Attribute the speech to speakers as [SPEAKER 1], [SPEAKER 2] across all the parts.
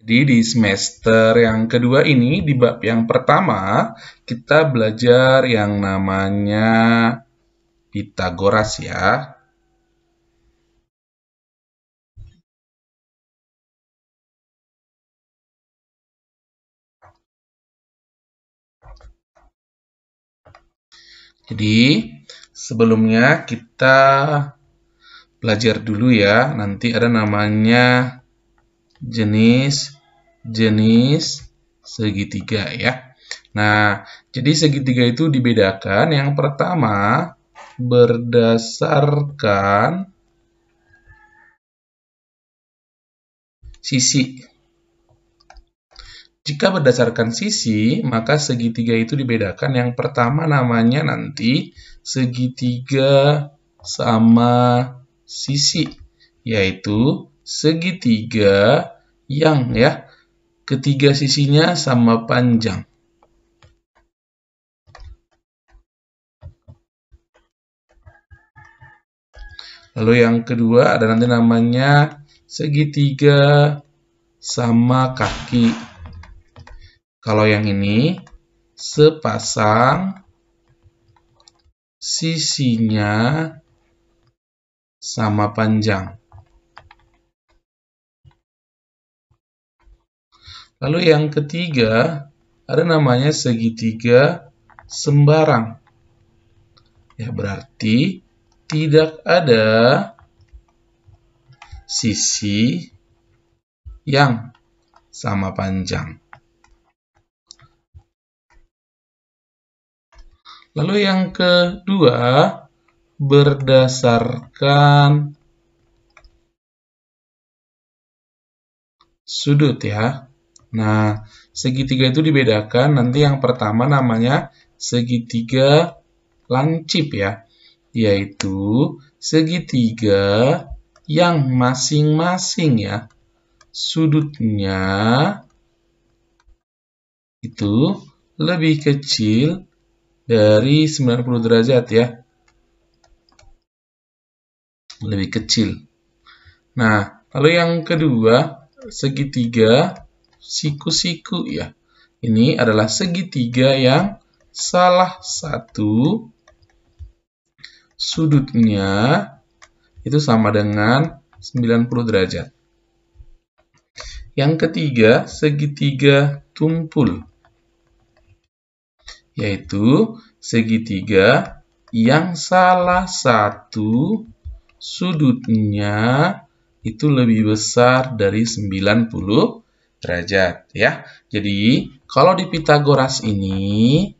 [SPEAKER 1] Jadi di semester yang kedua ini, di bab yang pertama, kita belajar yang namanya Pitagoras ya. Jadi sebelumnya kita belajar dulu ya. Nanti ada namanya jenis segitiga ya. Nah, jadi segitiga itu dibedakan. Yang pertama berdasarkan sisi. Jika berdasarkan sisi, maka segitiga itu dibedakan. Yang pertama namanya nanti segitiga sama sisi, yaitu segitiga yang ketiga sisinya sama panjang. Lalu yang kedua ada nanti namanya segitiga sama kaki. Kalau yang ini sepasang sisinya sama panjang. Lalu yang ketiga ada namanya segitiga sembarang. Ya, berarti tidak ada sisi yang sama panjang. Lalu yang kedua, berdasarkan sudut ya. Nah, segitiga itu dibedakan. Nanti yang pertama namanya segitiga lancip ya. Yaitu segitiga yang masing-masing ya. Sudutnya itu lebih kecil dari 90 derajat ya. Lebih kecil. Nah, lalu yang kedua, segitiga siku-siku ya. Ini adalah segitiga yang salah satu sudutnya itu sama dengan 90 derajat. Yang ketiga, segitiga tumpul. Yaitu segitiga yang salah satu sudutnya itu lebih besar dari 90 derajat ya. Jadi, kalau di Pitagoras ini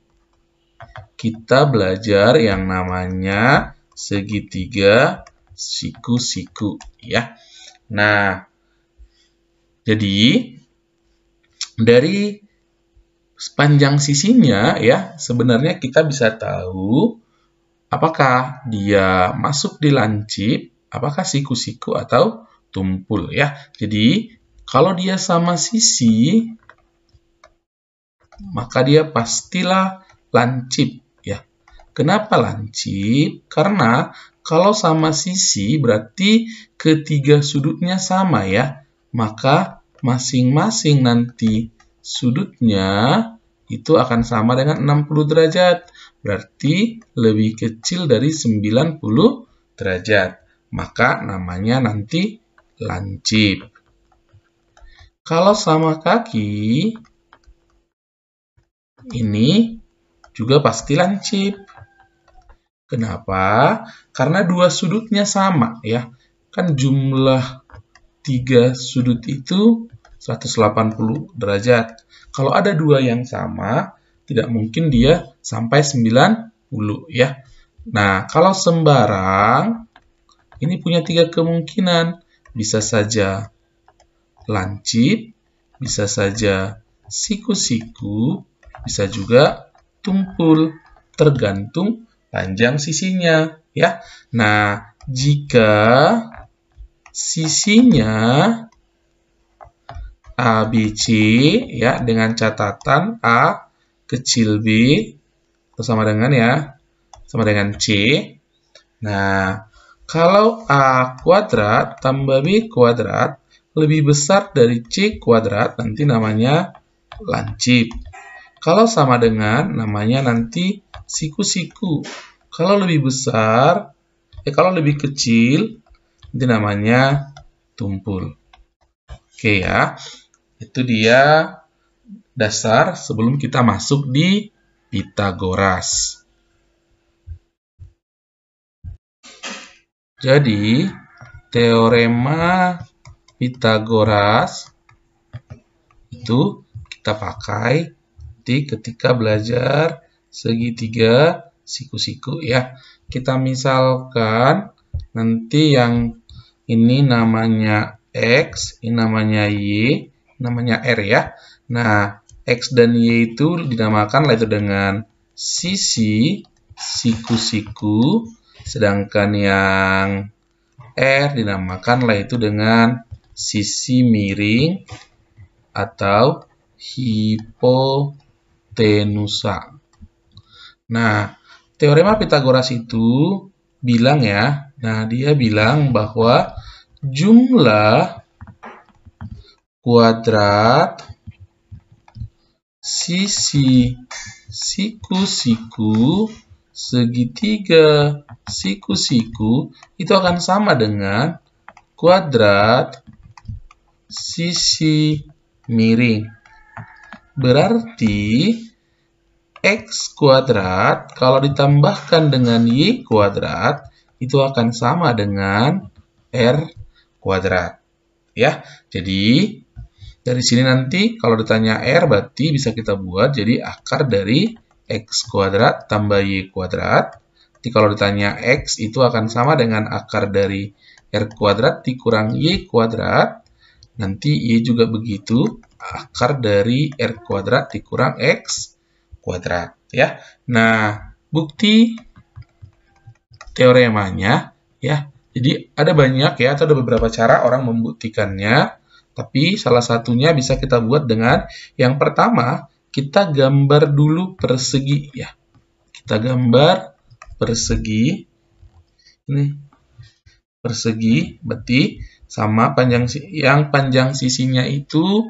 [SPEAKER 1] kita belajar yang namanya segitiga siku-siku ya. Nah, jadi dari sepanjang sisinya ya, sebenarnya kita bisa tahu apakah dia masuk di lancip, apakah siku-siku atau tumpul ya. Jadi kalau dia sama sisi, maka dia pastilah lancip ya. Kenapa lancip? Karena kalau sama sisi berarti ketiga sudutnya sama ya. Maka masing-masing nanti sudutnya itu akan sama dengan 60 derajat. Berarti lebih kecil dari 90 derajat. Maka namanya nanti lancip. Kalau sama kaki, ini juga pasti lancip. Kenapa? Karena dua sudutnya sama ya. Kan jumlah tiga sudut itu 180 derajat. Kalau ada dua yang sama, tidak mungkin dia sampai 90 ya. Nah, kalau sembarang, ini punya tiga kemungkinan. Bisa saja lancip, bisa saja siku-siku, bisa juga tumpul. Tergantung panjang sisinya ya. Nah, jika sisinya ABC ya dengan catatan A kecil b sama dengan sama dengan C. Nah, kalau A kuadrat tambah B kuadrat lebih besar dari C kuadrat, nanti namanya lancip. Kalau sama dengan, namanya nanti siku-siku. Kalau lebih besar, kalau lebih kecil, nanti namanya tumpul. Oke ya, itu dia dasar sebelum kita masuk di Pitagoras. Jadi, teorema Pitagoras itu kita pakai ketika belajar segitiga siku-siku ya. Kita misalkan nanti yang ini namanya X, ini namanya Y, namanya R ya. Nah, X dan Y itu dinamakan yaitu dengan sisi siku-siku, sedangkan yang R dinamakan yaitu dengan sisi miring atau hipotenusa. Nah, teorema Pitagoras itu bilang ya, nah dia bilang bahwa jumlah kuadrat sisi siku-siku segitiga siku-siku itu akan sama dengan kuadrat sisi miring. Berarti X kuadrat kalau ditambahkan dengan Y kuadrat itu akan sama dengan R kuadrat. Ya, jadi dari sini nanti kalau ditanya R berarti bisa kita buat jadi akar dari X kuadrat tambah Y kuadrat. Jadi kalau ditanya X itu akan sama dengan akar dari R kuadrat dikurang Y kuadrat. Nanti Y juga begitu, akar dari R kuadrat dikurang X kuadrat. Ya. Nah, bukti teoremanya, ya. Jadi ada banyak ya, atau ada beberapa cara orang membuktikannya. Tapi salah satunya bisa kita buat dengan yang pertama, kita gambar dulu persegi ya. Kita gambar persegi. Ini persegi, berarti sama panjang sisinya itu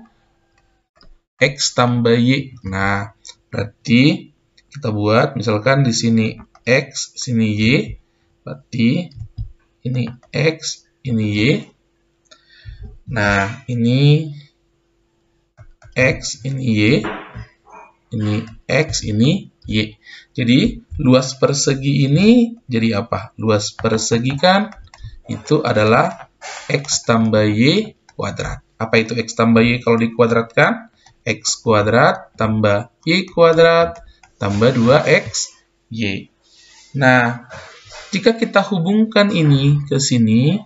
[SPEAKER 1] X tambah Y. Nah, berarti kita buat misalkan di sini X, sini Y. Berarti ini X, ini Y. Nah, ini X, ini Y. Ini X, ini Y. Jadi, luas persegi ini jadi apa? Luas persegi kan itu adalah X tambah Y kuadrat. Apa itu X tambah Y kalau dikuadratkan? X kuadrat tambah Y kuadrat tambah 2X Y. Nah, jika kita hubungkan ini ke sini,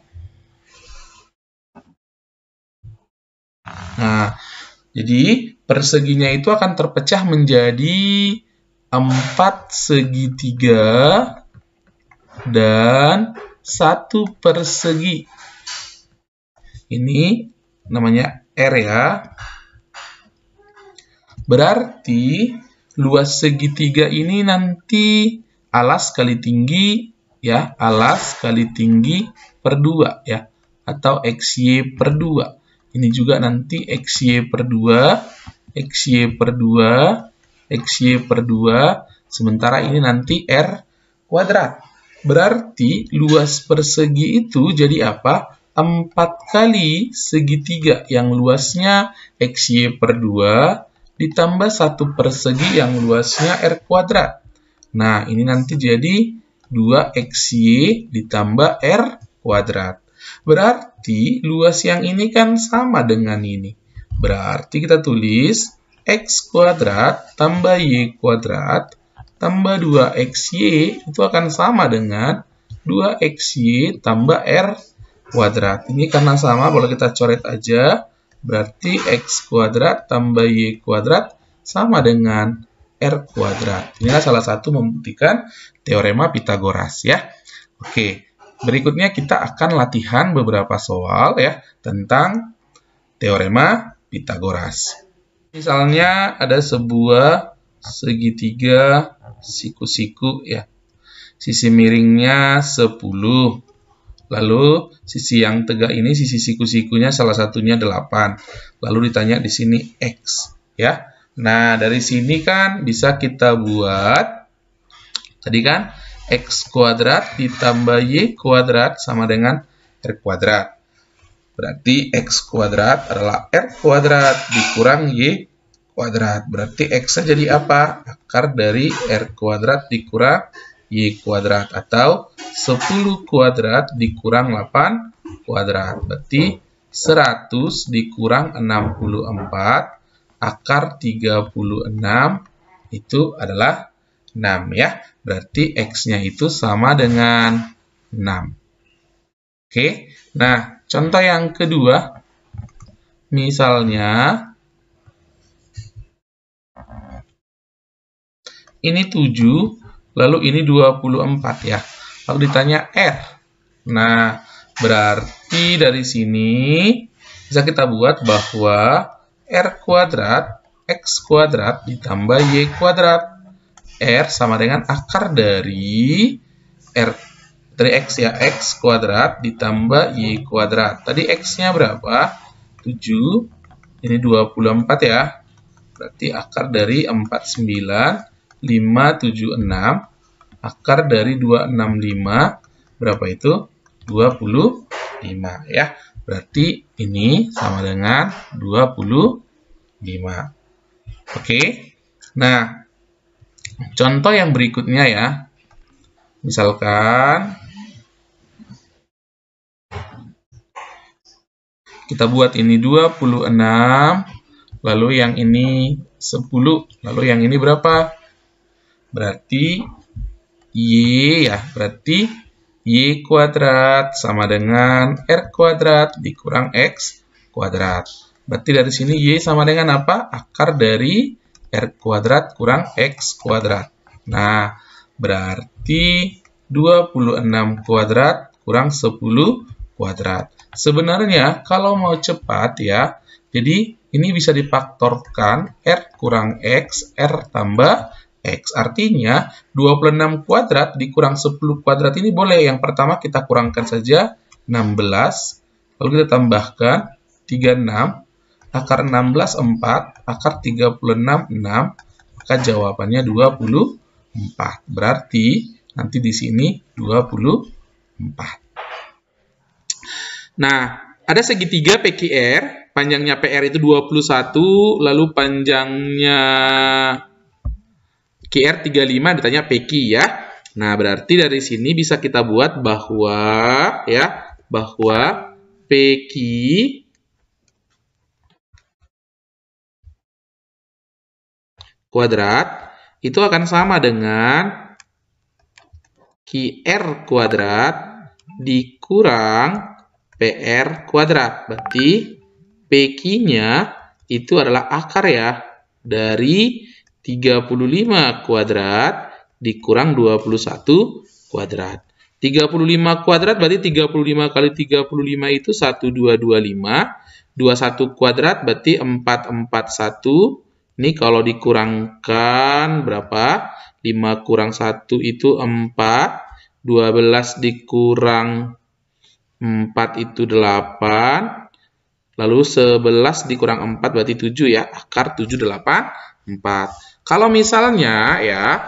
[SPEAKER 1] nah, jadi perseginya itu akan terpecah menjadi 4 segitiga dan 1 persegi. Ini namanya R ya. Berarti luas segitiga ini nanti alas kali tinggi ya, alas kali tinggi per 2 ya, atau XY per 2. Ini juga nanti XY per 2, XY per 2, XY per 2, sementara ini nanti R kuadrat. Berarti luas persegi itu jadi apa? 4 kali segitiga yang luasnya XY per 2 ditambah 1 persegi yang luasnya R kuadrat. Nah, ini nanti jadi 2XY ditambah R kuadrat. Berarti luas yang ini kan sama dengan ini. Berarti kita tulis X kuadrat tambah Y kuadrat tambah 2XY itu akan sama dengan 2XY tambah R kuadrat. Ini karena sama, boleh kita coret aja. Berarti X kuadrat tambah Y kuadrat sama dengan R kuadrat. Inilah salah satu membuktikan teorema Pitagoras ya. Oke, berikutnya kita akan latihan beberapa soal ya tentang teorema Pitagoras. Misalnya ada sebuah segitiga siku-siku ya. Sisi miringnya 10. Lalu sisi yang tegak ini, sisi siku-sikunya salah satunya 8. Lalu ditanya di sini X, ya. Nah, dari sini kan bisa kita buat, tadi kan, X kuadrat ditambah Y kuadrat sama dengan R kuadrat. Berarti X kuadrat adalah R kuadrat dikurang Y kuadrat. Berarti X-nya jadi apa? Akar dari R kuadrat dikurang Y kuadrat. Atau 10 kuadrat dikurang 8 kuadrat. Berarti 100 dikurang 64 akar 36 itu adalah 6 ya. Berarti X-nya itu sama dengan 6. Oke, nah contoh yang kedua, misalnya ini 7, lalu ini 24 ya. Lalu ditanya R. Nah, berarti dari sini bisa kita buat bahwa R kuadrat X kuadrat ditambah Y kuadrat. R sama dengan akar dari X ya, X kuadrat ditambah Y kuadrat. Tadi X-nya berapa? 7, ini 24 ya. Berarti akar dari 49, 576, akar dari 265, berapa itu? 25 ya. Berarti ini sama dengan 25. Oke. Nah, contoh yang berikutnya ya. Misalkan kita buat ini 26, lalu yang ini 10, lalu yang ini berapa? Berarti Y ya, berarti Y kuadrat sama dengan R kuadrat dikurang X kuadrat. Berarti dari sini Y sama dengan apa? Akar dari R kuadrat kurang X kuadrat. Nah, berarti 26 kuadrat kurang 10 kuadrat. Sebenarnya kalau mau cepat ya, jadi ini bisa difaktorkan R kurang X, R tambah X. Artinya 26 kuadrat dikurang 10 kuadrat ini boleh. Yang pertama kita kurangkan saja 16, lalu kita tambahkan 36, akar 16 4, akar 36 6, maka jawabannya 24. Berarti nanti di sini 24. Nah, ada segitiga PQR, panjangnya PR itu 21, lalu panjangnya QR 35, ditanya PQ ya. Nah, berarti dari sini bisa kita buat bahwa ya, bahwa PQ kuadrat itu akan sama dengan QR kuadrat dikurang PR kuadrat. Berarti PQ-nya itu adalah akar ya dari 35 kuadrat dikurang 21 kuadrat. 35 kuadrat berarti 35 kali 35 itu 1225. 21 kuadrat berarti 441. Ini kalau dikurangkan berapa? 5 kurang 1 itu 4. 12 dikurang 4 itu 8. Lalu 11 dikurang 4 berarti 7 ya. Akar 7, 8, 4. Kalau misalnya ya,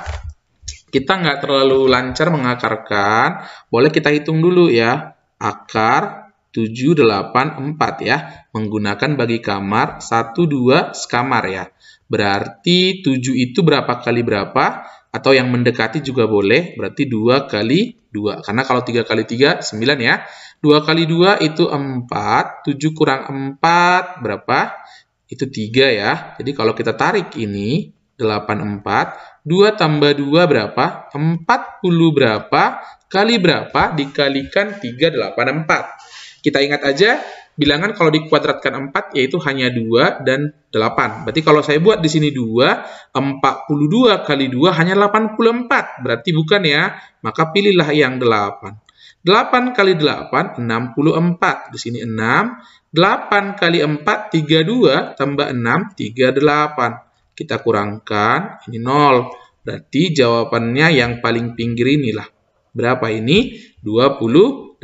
[SPEAKER 1] kita nggak terlalu lancar mengakarkan, boleh kita hitung dulu ya. Akar 7, 8, 4 ya. Menggunakan bagi kamar 1, 2 sekamar ya. Berarti 7 itu berapa kali berapa? Atau yang mendekati juga boleh. Berarti 2 kali 2. Karena kalau 3 kali 3, 9 ya. 2 kali 2 itu 4, 7 kurang 4, berapa? Itu 3 ya. Jadi kalau kita tarik ini, 84, 2 tambah 2 berapa? 40 berapa? Kali berapa? Dikalikan 3, 84. Kita ingat aja, bilangan kalau dikuadratkan 4, yaitu hanya 2 dan 8. Berarti kalau saya buat di sini 2, 42 kali 2 hanya 84. Berarti bukan ya, maka pilihlah yang 8. 8 kali 8, 64. Di sini 6. 8 kali 4, 32. Tambah 6, 38. Kita kurangkan, ini 0. Berarti jawabannya yang paling pinggir inilah. Berapa ini? 24.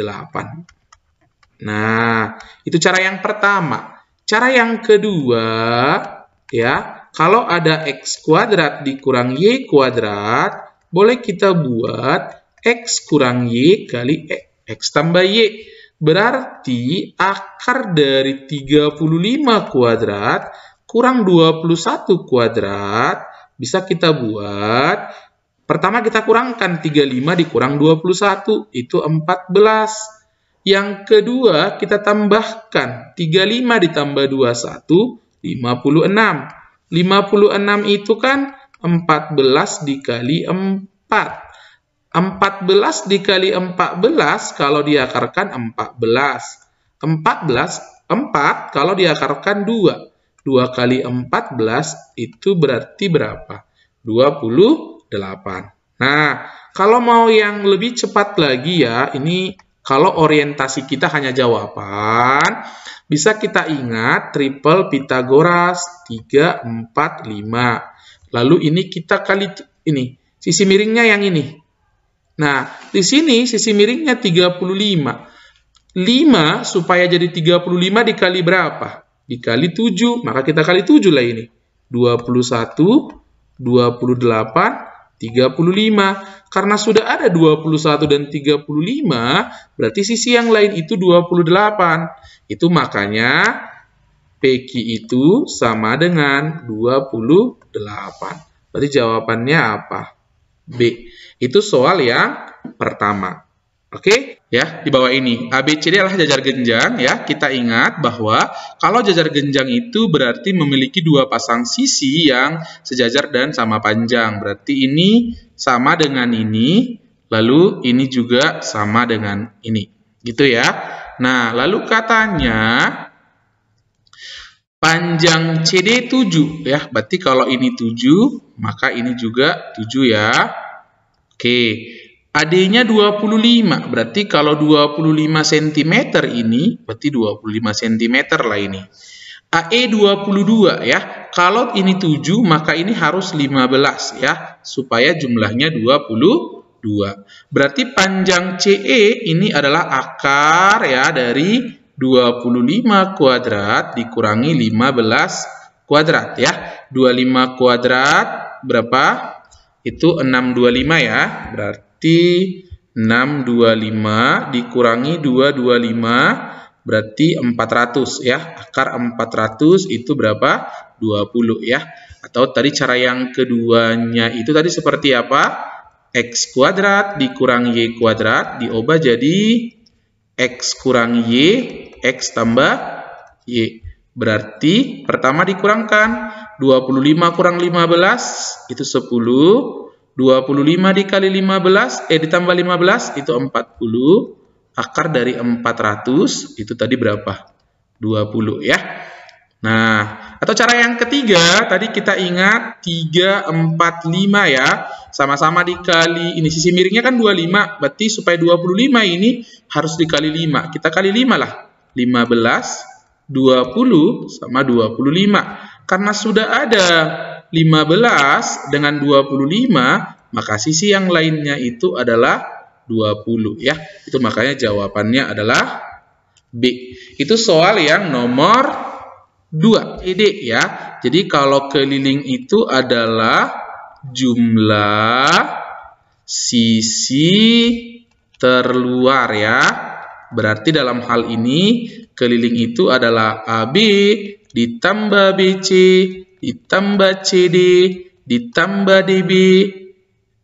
[SPEAKER 1] Nah, itu cara yang pertama. Cara yang kedua, ya, kalau ada X kuadrat dikurang Y kuadrat, boleh kita buat X kurang Y kali X tambah Y. Berarti akar dari 35 kuadrat kurang 21 kuadrat bisa kita buat. Pertama kita kurangkan 35 dikurang 21, itu 14. Yang kedua kita tambahkan 35 ditambah 21, 56. 56 itu kan 14 dikali 4. 14 dikali 14 kalau diakarkan 14. 4 kalau diakarkan 2. 2 kali 14 itu berarti berapa? 28. Nah, kalau mau yang lebih cepat lagi ya, ini kalau orientasi kita hanya jawaban, bisa kita ingat triple Pythagoras 3, 4, 5. Lalu ini kita kali ini, sisi miringnya yang ini. Nah, di sini sisi miringnya 35. 5 supaya jadi 35 dikali berapa? Dikali 7. Maka kita kali 7 lah ini. 21, 28, 35. Karena sudah ada 21 dan 35, berarti sisi yang lain itu 28. Itu makanya PQ itu sama dengan 28. Berarti jawabannya apa? B. Itu soal yang pertama. Oke, ya, di bawah ini. ABCD adalah jajar genjang, ya. Kita ingat bahwa kalau jajar genjang itu berarti memiliki dua pasang sisi yang sejajar dan sama panjang. Berarti ini sama dengan ini, lalu ini juga sama dengan ini. Gitu ya. Nah, lalu katanya panjang CD 7, ya. Berarti kalau ini 7, maka ini juga 7 ya. Oke. AD-nya 25, berarti kalau 25 cm ini, berarti 25 cm lah ini. AE 22 ya, kalau ini 7, maka ini harus 15 ya, supaya jumlahnya 22. Berarti panjang CE ini adalah akar ya dari 25 kuadrat dikurangi 15 kuadrat ya. 25 kuadrat berapa? Itu 625 ya, berarti 625 dikurangi 225 berarti 400 ya. Akar 400 itu berapa? 20 ya. Atau tadi cara yang keduanya itu tadi seperti apa? X kuadrat dikurang Y kuadrat diubah jadi X kurang Y, X tambah Y. Berarti pertama dikurangkan 25 kurang 15 itu 10. 25 dikali 15, ditambah 15 itu 40. Akar dari 400 itu tadi berapa? 20 ya. Nah, atau cara yang ketiga, tadi kita ingat 3, 4, 5 ya. Sama-sama dikali, ini sisi miringnya kan 25, berarti supaya 25 ini harus dikali 5. Kita kali 5 lah. 15, 20 sama 25. Karena sudah ada 15 dengan 25, maka sisi yang lainnya itu adalah 20 ya. Itu makanya jawabannya adalah B. Itu soal yang nomor 2. CD ya. Jadi kalau keliling itu adalah jumlah sisi terluar ya. Berarti dalam hal ini keliling itu adalah AB ditambah BC ditambah CD, ditambah DB,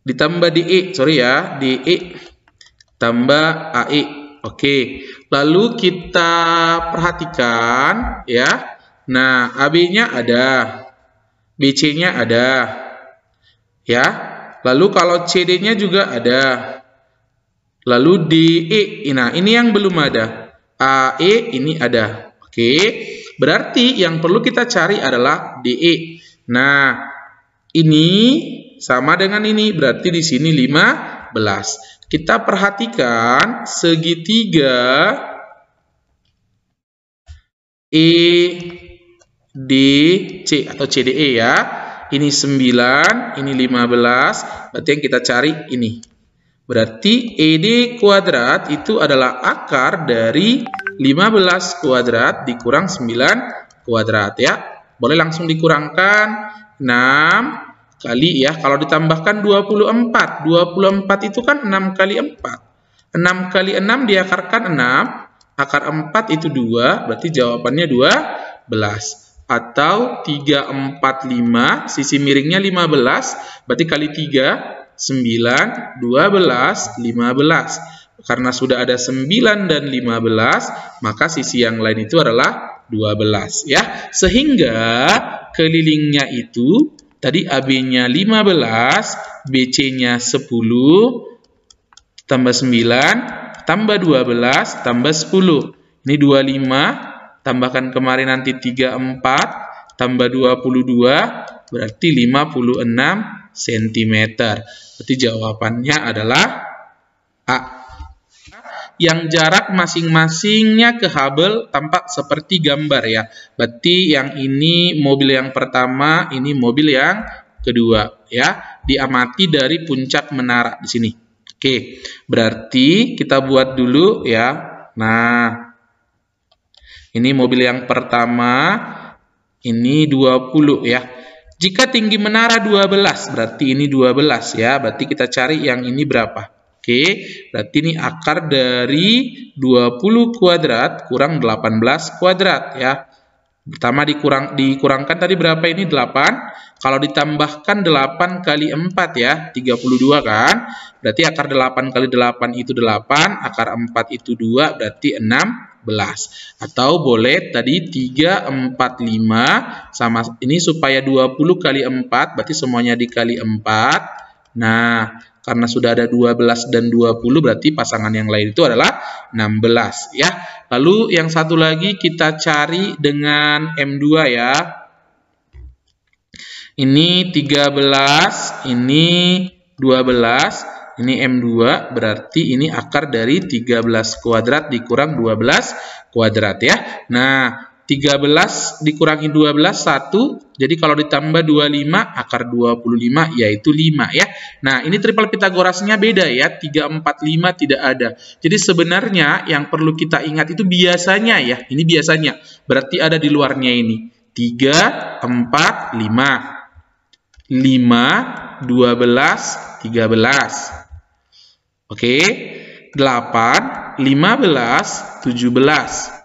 [SPEAKER 1] ditambah DE, sorry ya, DE, tambah AE. Oke, lalu kita perhatikan ya. Nah, AB-nya ada, BC-nya ada, ya. Lalu kalau CD-nya juga ada. Lalu DE, nah ini yang belum ada. AE ini ada. Oke. Berarti yang perlu kita cari adalah DE. Nah, ini sama dengan ini. Berarti di sini 15. Kita perhatikan segitiga EDC atau CDE ya. Ini 9, ini 15. Berarti yang kita cari ini. Berarti ED kuadrat itu adalah akar dari 15 kuadrat dikurang 9 kuadrat ya. Boleh langsung dikurangkan 6 kali ya. Kalau ditambahkan 24. 24 itu kan 6 kali 4. 6 kali 6 diakarkan 6. Akar 4 itu 2. Berarti jawabannya 12. Atau 3, 4, 5. Sisi miringnya 15. Berarti kali 3. 9, 12, 15. Karena sudah ada 9 dan 15, maka sisi yang lain itu adalah 12 ya. Sehingga kelilingnya itu tadi AB-nya 15, BC-nya 10 tambah 9 tambah 12 tambah 10. Ini 25, tambahkan kemarin nanti 34 tambah 22 berarti 56 cm. Berarti jawabannya adalah A. Yang jarak masing-masingnya ke Hubble tampak seperti gambar ya. Berarti yang ini mobil yang pertama, ini mobil yang kedua ya. Diamati dari puncak menara di sini. Oke, berarti kita buat dulu ya. Nah, ini mobil yang pertama, ini 20 ya. Jika tinggi menara 12, berarti ini 12 ya. Berarti kita cari yang ini berapa? Oke, berarti ini akar dari 20 kuadrat kurang 18 kuadrat ya. Pertama dikurangkan tadi berapa ini? 8. Kalau ditambahkan 8 kali 4 ya, 32 kan? Berarti akar 8 kali 8 itu 8, akar 4 itu 2, berarti 16. Atau boleh tadi 3, 4, 5 sama ini supaya 20 kali 4 berarti semuanya dikali 4. Nah, karena sudah ada 12 dan 20 berarti pasangan yang lain itu adalah 16 ya. Lalu yang satu lagi kita cari dengan M2 ya. Ini 13, ini 12. Ini M2 berarti ini akar dari 13 kuadrat dikurang 12 kuadrat ya. Nah, 13 dikurangi 12, 1. Jadi kalau ditambah 25, akar 25 yaitu 5 ya. Nah, ini triple Pitagorasnya beda ya. 3, 4, 5 tidak ada. Jadi sebenarnya yang perlu kita ingat itu biasanya ya. Ini biasanya. Berarti ada di luarnya ini. 3, 4, 5. 5, 12, 13. Oke, 8, 15, 17.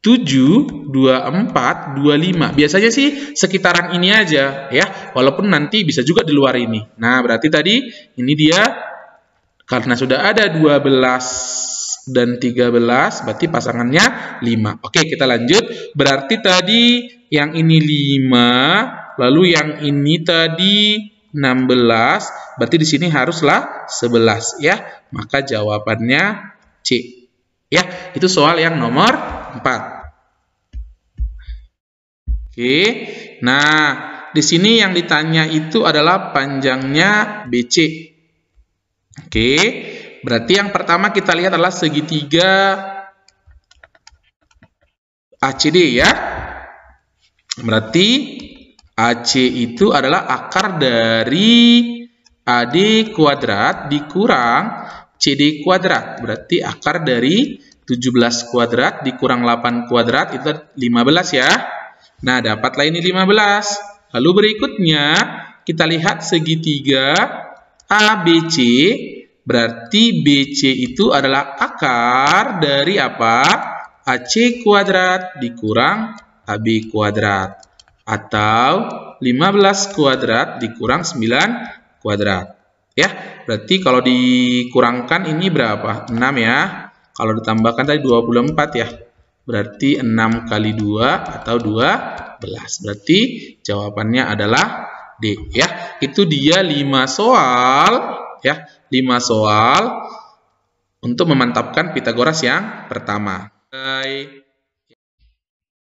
[SPEAKER 1] 7, 24, 25. Biasanya sih sekitaran ini aja ya, walaupun nanti bisa juga di luar ini. Nah, berarti tadi ini dia karena sudah ada 12 dan 13, berarti pasangannya 5. Oke, kita lanjut. Berarti tadi yang ini 5, lalu yang ini tadi 16, berarti di sini haruslah 11 ya. Maka jawabannya C. Ya, itu soal yang nomor 4. Oke. Nah, di sini yang ditanya itu adalah panjangnya BC. Oke. Berarti yang pertama kita lihat adalah segitiga ACD ya. Berarti AC itu adalah akar dari AD kuadrat dikurang CD kuadrat. Berarti akar dari 17 kuadrat dikurang 8 kuadrat itu 15 ya. Nah, dapatlah ini 15. Lalu berikutnya kita lihat segitiga ABC. Berarti BC itu adalah akar dari apa? AC kuadrat dikurang AB kuadrat. Atau 15 kuadrat dikurang 9 kuadrat. Ya, berarti kalau dikurangkan ini berapa? 6 ya. Kalau ditambahkan tadi 24 ya. Berarti 6 kali 2 atau 12. Berarti jawabannya adalah D ya. Itu dia 5 soal ya, 5 soal untuk memantapkan Pitagoras yang pertama. Bye.